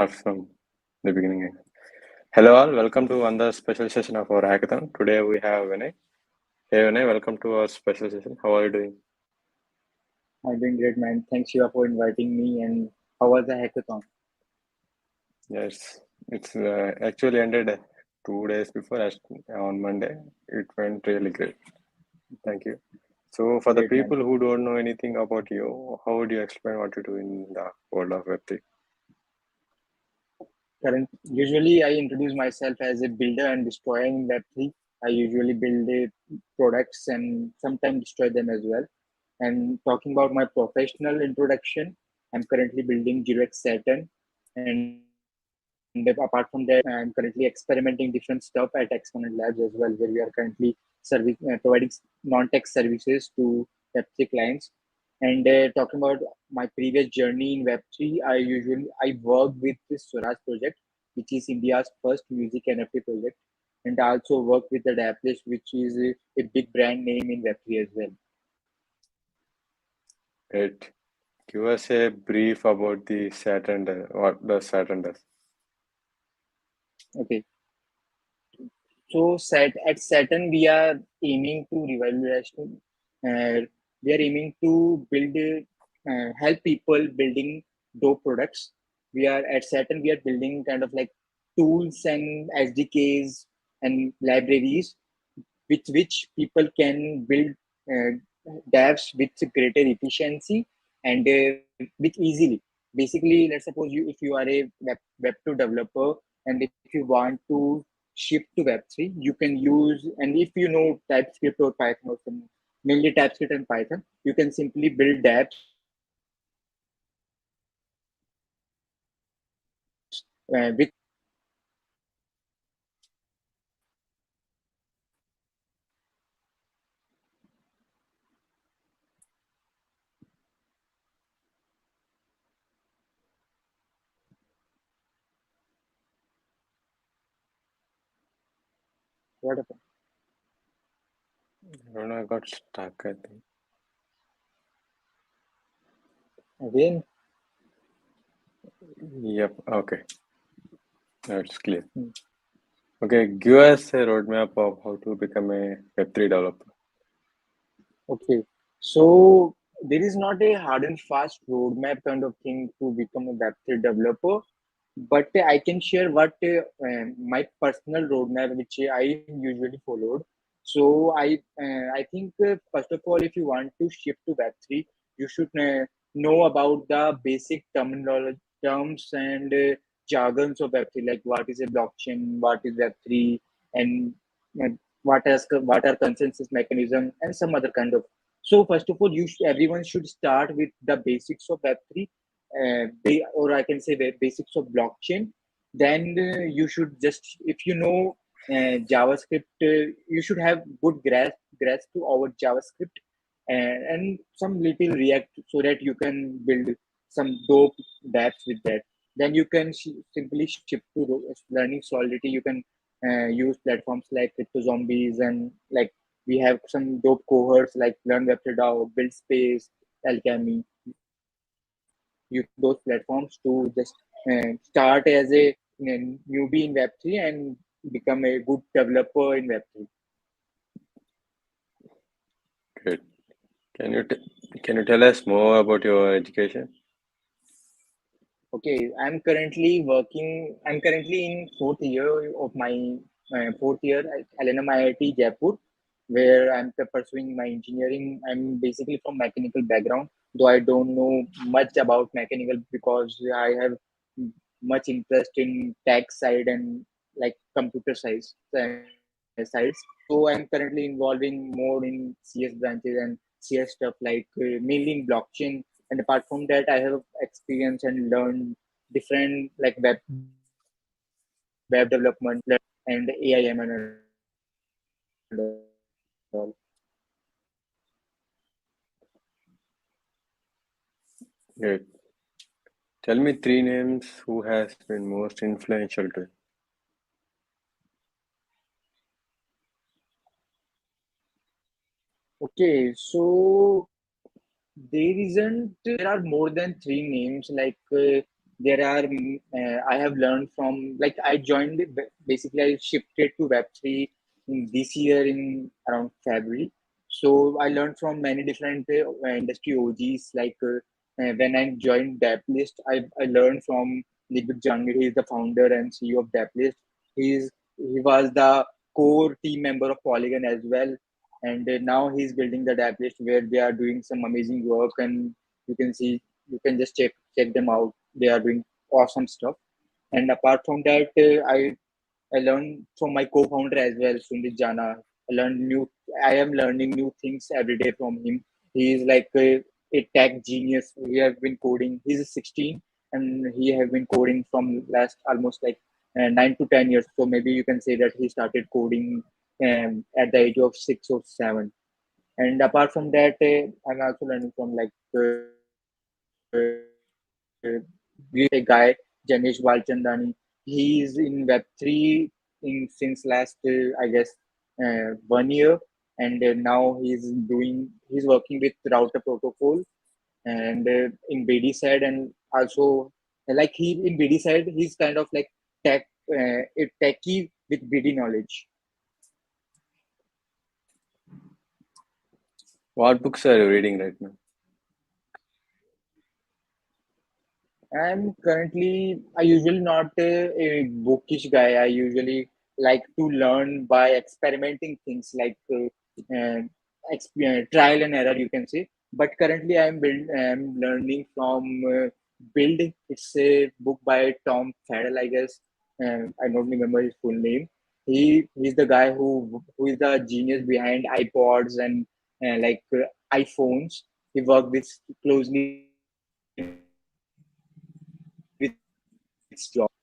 Start from the beginning. Hello all, welcome to another special session of our hackathon. Today we have Vinay. Hey Vinay, welcome to our special session. How are you doing? I'm doing great, man. Thanks, Shiva, for inviting me. And how was the hackathon? Yes, it's actually ended 2 days before on Monday. It went really great. Thank you. So for the Great, man. people who don't know anything about you, how would you explain what you do in the world of Web3? Usually, I introduce myself as a builder and destroyer in Web3. I usually build products and sometimes destroy them as well. And talking about my professional introduction, I'm currently building 0x Saturn. And apart from that, I'm currently experimenting different stuff at Exponent Labs as well, where we are currently providing non-tech services to Web3 clients. And talking about my previous journey in Web3, I worked with this Swaraj project, which is India's first music NFT project, and I also work with the Daplish, which is a big brand name in Web3 as well. Great. Give us a brief about the Saturn, what the Saturn does. Okay, so at Saturn we are aiming to revolution. We are aiming to build help people building dope products. We are at Saturn. We are building kind of like tools and SDKs and libraries which people can build uh, dApps with greater efficiency and with easily. Basically, let's suppose if you are a Web2 developer and if you want to shift to Web3, you can use, and if you know TypeScript or Python or some, mainly TypeScript and Python, you can simply build dApps with whatever. I don't know, I got stuck, I think. Again, Yep, okay. Now it's clear. hmm, Okay, give us a roadmap of how to become a Web3 developer. okay. So there is not a hard and fast roadmap kind of thing to become a Web3 developer, but I can share what my personal roadmap, which I usually followed. So I think first of all, if you want to shift to Web3, you should know about the basic terminology, terms and jargons of Web3, like what is a blockchain, what is Web3, and what are consensus mechanism, and some other kind of. So first of all, everyone should start with the basics of Web3, or I can say the basics of blockchain. Then you should just, if you know JavaScript, you should have good grasp to our JavaScript and some little React so that you can build some dope dApps with that. Then you can simply shift to learning Solidity. You can use platforms like Crypto Zombies, and like we have some dope cohorts like Learn Web3DAO, Build Space, Alchemy. You can use those platforms to just start as a newbie in Web3 and become a good developer in Web3. Great. Can you tell us more about your education? Okay, I'm currently in fourth year of my fourth year at LNM IIT Jaipur, where I'm pursuing my engineering. I'm basically from mechanical background, though I don't know much about mechanical because I have much interest in tech side and like computer sides. So I'm currently involving more in CS branches and CS stuff like mainly in blockchain. And apart from that, I have experience and learned different like web development and AIM and all. Great. Tell me three names who has been most influential to you. Okay, so there are more than three names. Like there are I have learned from, like, I joined basically I shifted to Web3 in this year in around February. So I learned from many different industry OGs, like when I joined Daplist, I learned from Libit Jangir. He is the founder and CEO of Daplist. He was the core team member of Polygon as well, and now he's building the Daplist where they are doing some amazing work, and you can see, you can just check them out. They are doing awesome stuff. And apart from that, I learned from my co-founder as well, Sundit Jana. I am learning new things every day from him. He is like a tech genius. He has been coding. He's 16 and he has been coding from last almost like 9 to 10 years. So maybe you can say that he started coding at the age of 6 or 7. And apart from that, I'm also learning from like we have a guy, Janesh Balchandani. He is in Web3 in since last I guess 1 year, and now he's working with router protocol and in BD side, and also like he in BD side he's kind of like tech a techie with BD knowledge. What books are you reading right now? I'm currently, I usually not a bookish guy. I usually like to learn by experimenting things like trial and error, you can say. But currently, I'm learning from Build. It's a book by Tom Faddle, I guess. I don't remember his full name. He's the guy who is the genius behind iPods and iPhones. He worked with closely with Steve Jobs.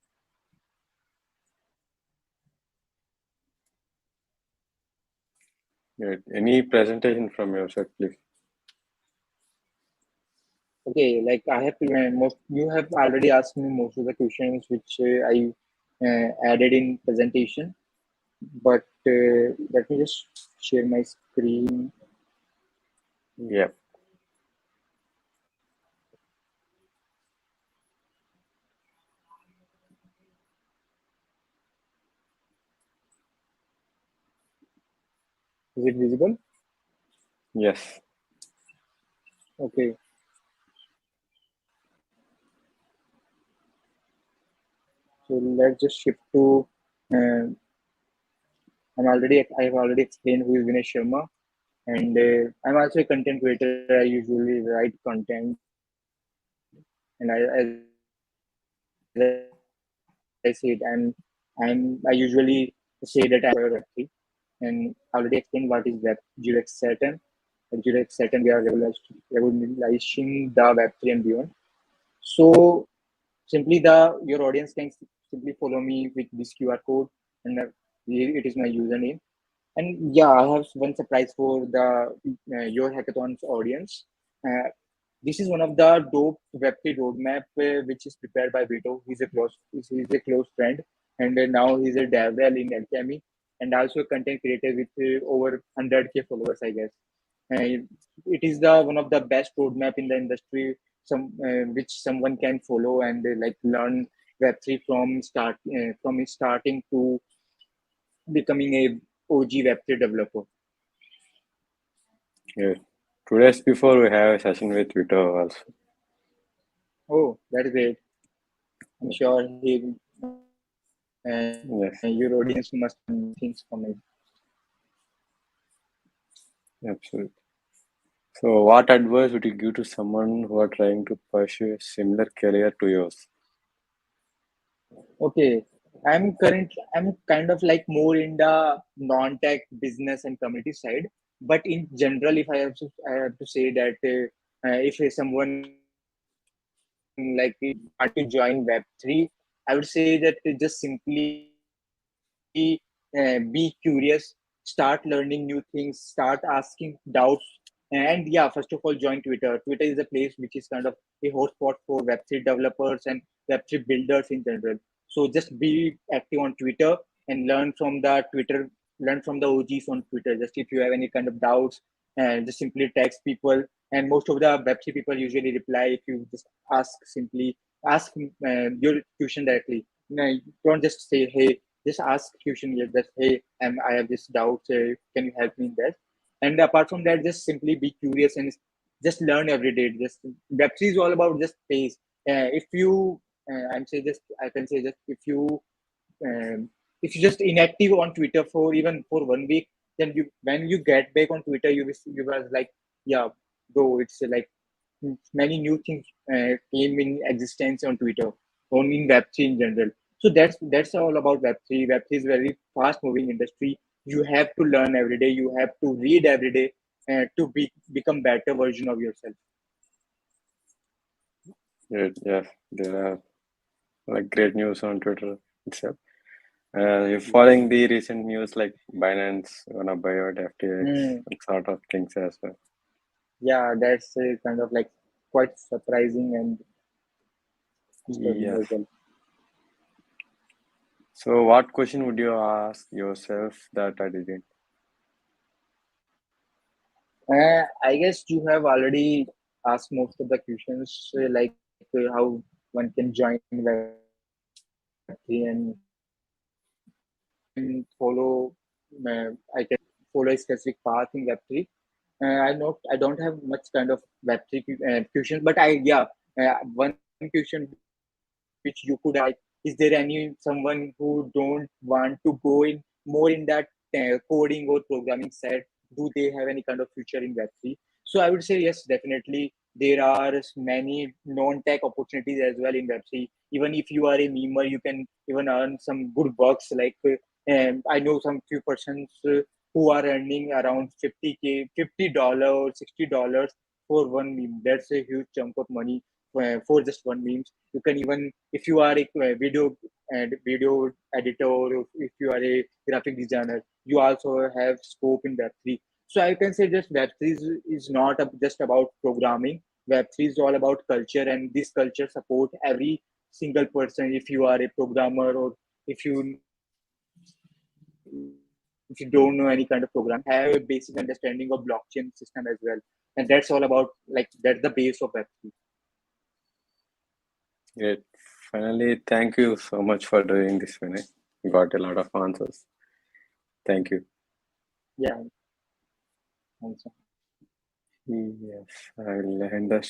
Good. Any presentation from your side, please? Okay, like I have most you have already asked me most of the questions which I added in presentation, but let me just share my screen. Yeah. Is it visible? Yes. Okay, so let's just shift to. Uh, I have already explained who is Vinay Sharma, and I'm also a content creator. I usually write content, and as I said, I usually say that I'm a developer of Web3, and already explained what is Web 0x Saturn. At 0x Saturn, we are revolutionizing the Web3 and beyond. So simply your audience can simply follow me with this QR code, and it is my username. And yeah, I have one surprise for the your hackathon's audience. Uh, this is one of the dope Web3 roadmap which is prepared by Vito. He's a close friend, and now he's a DevRel in Alchemy, and also a content creator with over 100K followers, I guess. It is the one of the best roadmap in the industry, which someone can follow and like learn Web3 from starting to becoming a OG Web3 developer. Good. 2 days before we have a session with Vito also. Oh, that is great. I'm sure your audience must Yes, learn things from it. absolutely. So, what advice would you give to someone who are trying to pursue a similar career to yours? Okay, I'm kind of like more in the non-tech business and community side. But in general, if I have to say that if someone like want to join Web3, I would say that just simply be curious, start learning new things, start asking doubts, and yeah, first of all, join Twitter. Twitter is a place which is kind of a hotspot for Web3 developers and Web3 builders in general. So just be active on Twitter and learn from the OGs on Twitter. Just if you have any kind of doubts, and just simply text people. And most of the Web3 people usually reply if you just ask simply ask your tuition directly. No, don't just say, hey, just ask tuition here, just, hey, I have this doubt, can you help me in that? And apart from that, just simply be curious and just learn every day. Just Web3 is all about just pace. If you I'm say just I can say just um, if you just inactive on Twitter for even for 1 week, then you when you get back on Twitter, you was like, yeah, though it's like many new things came in existence on Twitter, on in Web3 in general. So that's all about Web3. Web3 is very fast moving industry. You have to learn every day. You have to read every day to become better version of yourself. Yeah, there are like great news on Twitter itself. You're Yeah. following the recent news like Binance gonna buy out FTX Hmm. and sort of things as well. Yeah, that's kind of like quite surprising and disturbing Yes. as well. So, what question would you ask yourself that I didn't? I guess you have already asked most of the questions, like how one can join Web3 and how one can follow a specific path in Web3. I don't have much kind of Web3 questions, but one question which you could ask is like, is there any someone who don't want to go in more in that coding or programming side? Do they have any kind of future in Web3? So I would say yes, definitely. There are many non-tech opportunities as well in Web3. Even if you are a memer, you can even earn some good bucks. Like I know some few persons who are earning around 50K, $50 or $60 for one meme. That's a huge chunk of money for just one meme. You can even, if you are a video editor, or if you are a graphic designer, you also have scope in Web3. So I can say just Web3 is not just about programming. Web3 is all about culture, and this culture support every single person. If you are a programmer, or if you if you don't know any kind of programming, have a basic understanding of blockchain system as well. And that's all about, like, that's the base of Web3. Great. Finally, thank you so much for doing this, Vinay. You got a lot of answers. Thank you. Yeah. Also. Yes, I'll end the